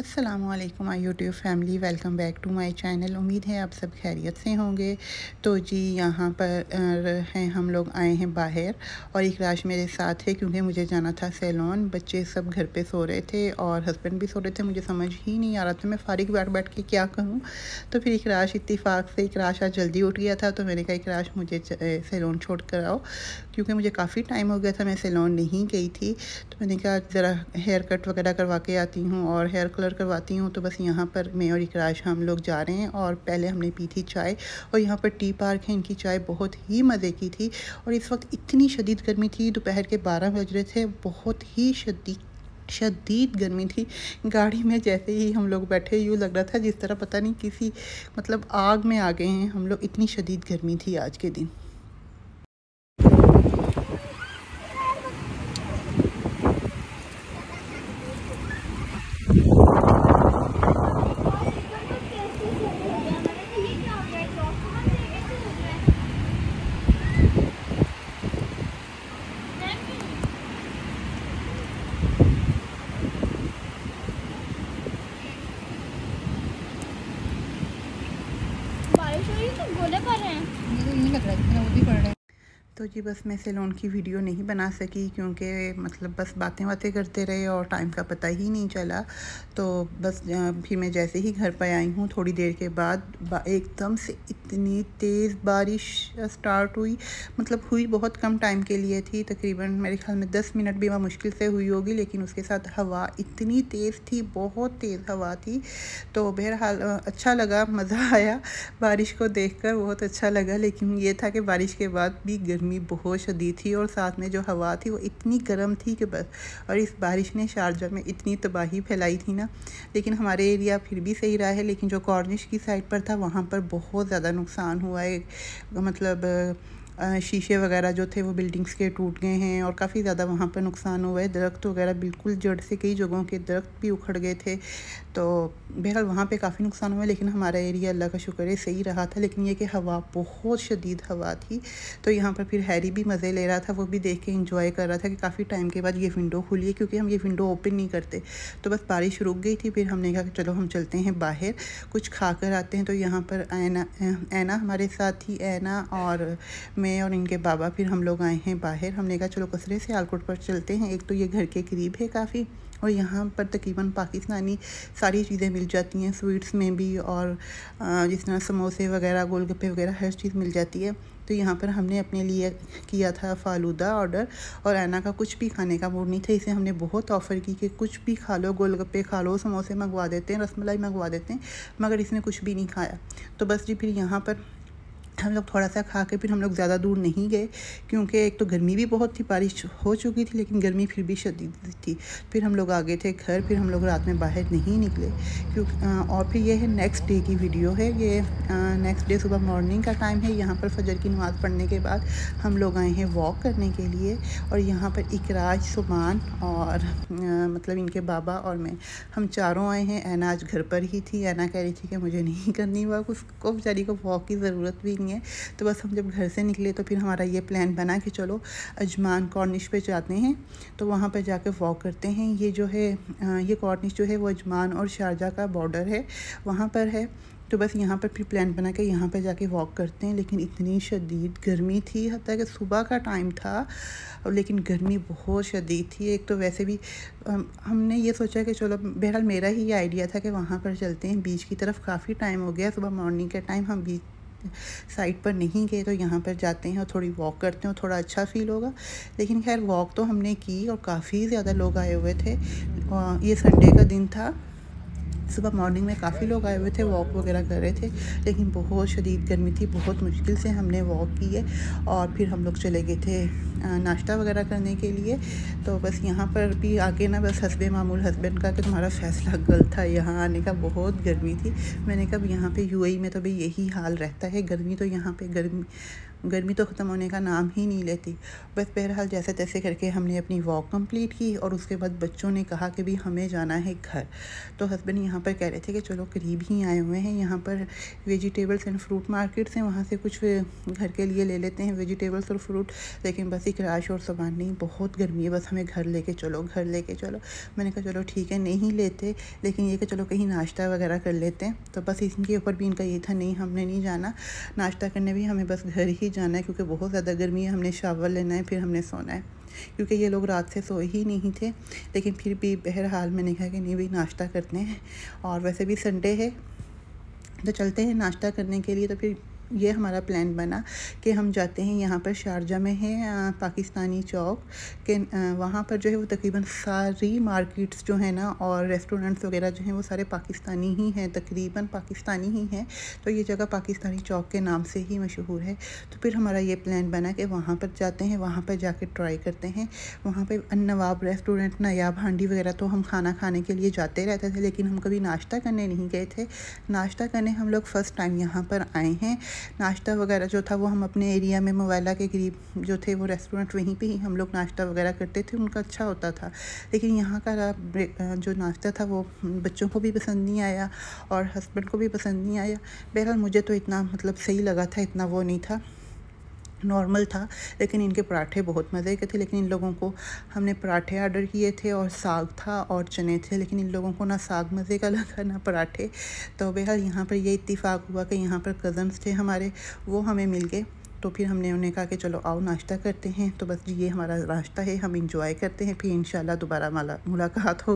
अस्सलामुअलैकुम my YouTube family, welcome back to my channel. उम्मीद है आप सब खैरियत से होंगे। तो जी यहाँ पर हैं हम लोग आए हैं बाहर और इकराश मेरे साथ है क्योंकि मुझे जाना था सैलून। बच्चे सब घर पे सो रहे थे और हस्बैंड भी सो रहे थे। मुझे समझ ही नहीं आ रहा था मैं फ़ारिग बैठ बैठ के क्या करूँ। तो फिर इकराश इत्तेफाक से इकराश आज जल्दी उठ गया था, तो मैंने कहा इकराश मुझे सैलून छोड़ कर आओ, क्योंकि मुझे काफ़ी टाइम हो गया था मैं सैलून नहीं गई थी। तो मैंने कहा ज़रा हेयर कट वगैरह करवा के आती हूँ और हेयर कलर करवाती हूँ। तो बस यहाँ पर मैं और इकराश हम लोग जा रहे हैं और पहले हमने पी थी चाय और यहाँ पर टी पार्क है, इनकी चाय बहुत ही मज़े की थी। और इस वक्त इतनी शदीद गर्मी थी, दोपहर के 12 बज रहे थे, बहुत ही शदीद गर्मी थी। गाड़ी में जैसे ही हम लोग बैठे यूँ लग रहा था जिस तरह पता नहीं किसी मतलब आग में आ गए हैं हम लोग, इतनी शदीद गर्मी थी आज के दिन। बारिश हो रही है तो गोले पड़ रहे हैं। मुझे तो नहीं लग रहा जितना वो भी पड़ रहा है। तो जी बस मैं सैलून की वीडियो नहीं बना सकी क्योंकि मतलब बस बातें करते रहे और टाइम का पता ही नहीं चला। तो बस फिर मैं जैसे ही घर पर आई हूँ थोड़ी देर के बाद एकदम से इतनी तेज़ बारिश स्टार्ट हुई। मतलब हुई बहुत कम टाइम के लिए थी, तकरीबन मेरे ख्याल में 10 मिनट भी वहाँ मुश्किल से हुई होगी, लेकिन उसके साथ हवा इतनी तेज़ थी, बहुत तेज़ हवा थी। तो बहरहाल अच्छा लगा, मज़ा आया बारिश को देखकर, बहुत अच्छा लगा। लेकिन ये था कि बारिश के बाद भी गर्मी बहुत शदीद थी और साथ में जो हवा थी वो इतनी गर्म थी कि बस। और इस बारिश ने शारजा में इतनी तबाही फैलाई थी ना। लेकिन हमारे एरिया फिर भी सही रहा है, लेकिन जो कॉर्निश की साइड पर था वहाँ पर बहुत ज़्यादा नुकसान हुआ है। मतलब शीशे वगैरह जो थे वो बिल्डिंग्स के टूट गए हैं और काफ़ी ज़्यादा वहाँ पर नुकसान हुआ है। दरख्त वगैरह बिल्कुल जड़ से कई जगहों के दरख्त भी उखड़ गए थे। तो बहरहाल वहाँ पे काफ़ी नुकसान हुआ, लेकिन हमारा एरिया अल्लाह का शुक्र है सही रहा था। लेकिन ये कि हवा बहुत शदीद हवा थी। तो यहाँ पर फिर हैरी भी मज़े ले रहा था, वो भी देख के इंजॉय कर रहा था कि काफ़ी टाइम के बाद ये विंडो खुली है, क्योंकि हम ये विंडो ओपन नहीं करते। तो बस बारिश रुक गई थी, फिर हमने कहा कि चलो हम चलते हैं बाहर कुछ खा कर आते हैं। तो यहाँ पर ऐना हमारे साथ थी, ऐना और मैं और इनके बाबा, फिर हम लोग आए हैं बाहर। हमने कहा चलो कसरे से सियालकोट पर चलते हैं, एक तो ये घर के करीब है काफ़ी और यहाँ पर तकरीबन पाकिस्तानी सारी चीज़ें मिल जाती हैं, स्वीट्स में भी, और जिस तरह समोसे वगैरह, गोलगप्पे वगैरह हर चीज़ मिल जाती है। तो यहाँ पर हमने अपने लिए किया था फ़ालूदा ऑर्डर, और ऐना का कुछ भी खाने का मूड नहीं था। इसे हमने बहुत ऑफ़र की कि कुछ भी खा लो, गोलगप्पे खा लो, समोसे मंगवा देते हैं, रसमलाई मंगवा देते हैं, मगर इसने कुछ भी नहीं खाया। तो बस जी फिर यहाँ पर हम लोग थोड़ा सा खा के फिर हम लोग ज़्यादा दूर नहीं गए, क्योंकि एक तो गर्मी भी बहुत थी, बारिश हो चुकी थी लेकिन गर्मी फिर भी शदीद थी। फिर हम लोग आ गए थे घर, फिर हम लोग रात में बाहर नहीं निकले क्योंकि और फिर ये है नेक्स्ट डे की वीडियो है। ये नेक्स्ट डे सुबह मॉर्निंग का टाइम है। यहाँ पर फजर की नमाज़ पढ़ने के बाद हम लोग आए हैं वॉक करने के लिए, और यहाँ पर इकराज, सुमान और मतलब इनके बाबा और मैं, हम चारों आए हैं। ऐना आज घर पर ही थी। ऐना कह रही थी कि मुझे नहीं करनी वॉक, उसको बेचारी को वॉक की ज़रूरत भी नहीं है। तो बस हम जब घर से निकले तो फिर हमारा ये प्लान बना कि चलो अजमान कॉर्निश पे जाते हैं, तो वहाँ पर जाकर वॉक करते हैं। ये जो है ये कॉर्निश जो है वो अजमान और शारजा का बॉर्डर है, वहाँ पर है। तो बस यहाँ पर फिर प्लान बना के यहाँ पर जाके वॉक करते हैं। लेकिन इतनी शदीद गर्मी थी, हत्ता कि सुबह का टाइम था लेकिन गर्मी बहुत शदीद थी। एक तो वैसे भी हमने ये सोचा कि चलो, बहरहाल मेरा ही ये आइडिया था कि वहाँ पर चलते हैं बीच की तरफ। काफ़ी टाइम हो गया, सुबह मॉर्निंग के टाइम हम बीच साइड पर नहीं गए, तो यहाँ पर जाते हैं और थोड़ी वॉक करते हैं, थोड़ा अच्छा फ़ील होगा। लेकिन खैर वॉक तो हमने की और काफ़ी ज़्यादा लोग आए हुए थे। ये संडे का दिन था, सुबह मॉर्निंग में काफ़ी लोग आए हुए थे, वॉक वगैरह कर रहे थे। लेकिन बहुत शदीद गर्मी थी, बहुत मुश्किल से हमने वॉक की है। और फिर हम लोग चले गए थे नाश्ता वगैरह करने के लिए। तो बस यहाँ पर भी आके ना बस हस्बे मामूल हस्बैंड का कि तुम्हारा फ़ैसला गलत था यहाँ आने का, बहुत गर्मी थी। मैंने कहा यहाँ पे यूएई में तो भाई यही हाल रहता है, गर्मी तो यहाँ पे गर्मी गर्मी तो ख़त्म होने का नाम ही नहीं लेती। बस बहरहाल जैसे तैसे करके हमने अपनी वॉक कंप्लीट की और उसके बाद बच्चों ने कहा कि भी हमें जाना है घर। तो हस्बैंड यहाँ पर कह रहे थे कि चलो करीब ही आए हुए हैं, यहाँ पर वेजिटेबल्स एंड फ्रूट मार्केट्स हैं, वहाँ से कुछ घर के लिए ले लेते हैं वेजिटेबल्स और फ्रूट। लेकिन बस एक राश और सामान नहीं, बहुत गर्मी है, बस हमें घर लेके चलो, घर लेके चलो। मैंने कहा चलो ठीक है, नहीं लेते, लेकिन ये कि चलो कहीं नाश्ता वगैरह कर लेते हैं। तो बस इनके ऊपर भी इनका ये था, नहीं हमने नहीं जाना नाश्ता करने, भी हमें बस घर ही जाना है क्योंकि बहुत ज़्यादा गर्मी है, हमने शावर लेना है, फिर हमने सोना है। क्योंकि ये लोग रात से सोए ही नहीं थे, लेकिन फिर भी बहरहाल मैंने कहा कि नहीं भाई नाश्ता करते हैं, और वैसे भी संडे है तो चलते हैं नाश्ता करने के लिए। तो फिर ये हमारा प्लान बना कि हम जाते हैं, यहाँ पर शारजा में है पाकिस्तानी चौक के, वहाँ पर जो है वो तकरीबन सारी मार्केट्स जो है ना और रेस्टोरेंट्स वगैरह जो हैं वो सारे पाकिस्तानी ही हैं, तकरीबन पाकिस्तानी ही हैं। तो ये जगह पाकिस्तानी चौक के नाम से ही मशहूर है। तो फिर हमारा ये प्लान बना कि वहाँ पर जाते हैं, वहाँ पर जाके ट्राई करते हैं। वहाँ पर नवाब रेस्टोरेंट, नायाब हांडी वगैरह तो हम खाना खाने के लिए जाते रहते थे, लेकिन हम कभी नाश्ता करने नहीं गए थे। नाश्ता करने हम लोग फ़र्स्ट टाइम यहाँ पर आए हैं। नाश्ता वगैरह जो था वो हम अपने एरिया में मोबाइला के करीब जो थे वो रेस्टोरेंट, वहीं पे ही हम लोग नाश्ता वगैरह करते थे, उनका अच्छा होता था। लेकिन यहाँ का जो नाश्ता था वो बच्चों को भी पसंद नहीं आया और हस्बैंड को भी पसंद नहीं आया। बहरहाल मुझे तो इतना मतलब सही लगा था, इतना वो नहीं था, नॉर्मल था। लेकिन इनके पराठे बहुत मज़े के थे। लेकिन इन लोगों को हमने पराठे आर्डर किए थे और साग था और चने थे, लेकिन इन लोगों को ना साग मज़े का लगा ना पराठे। तो बहरहाल यहाँ पर ये इत्तेफाक हुआ कि यहाँ पर कज़न्स थे हमारे, वो हमें मिल गए। तो फिर हमने उन्हें कहा कि चलो आओ नाश्ता करते हैं। तो बस ये हमारा नाश्ता है, हम इंजॉय करते हैं, फिर इंशाल्लाह दोबारा मुलाकात हो।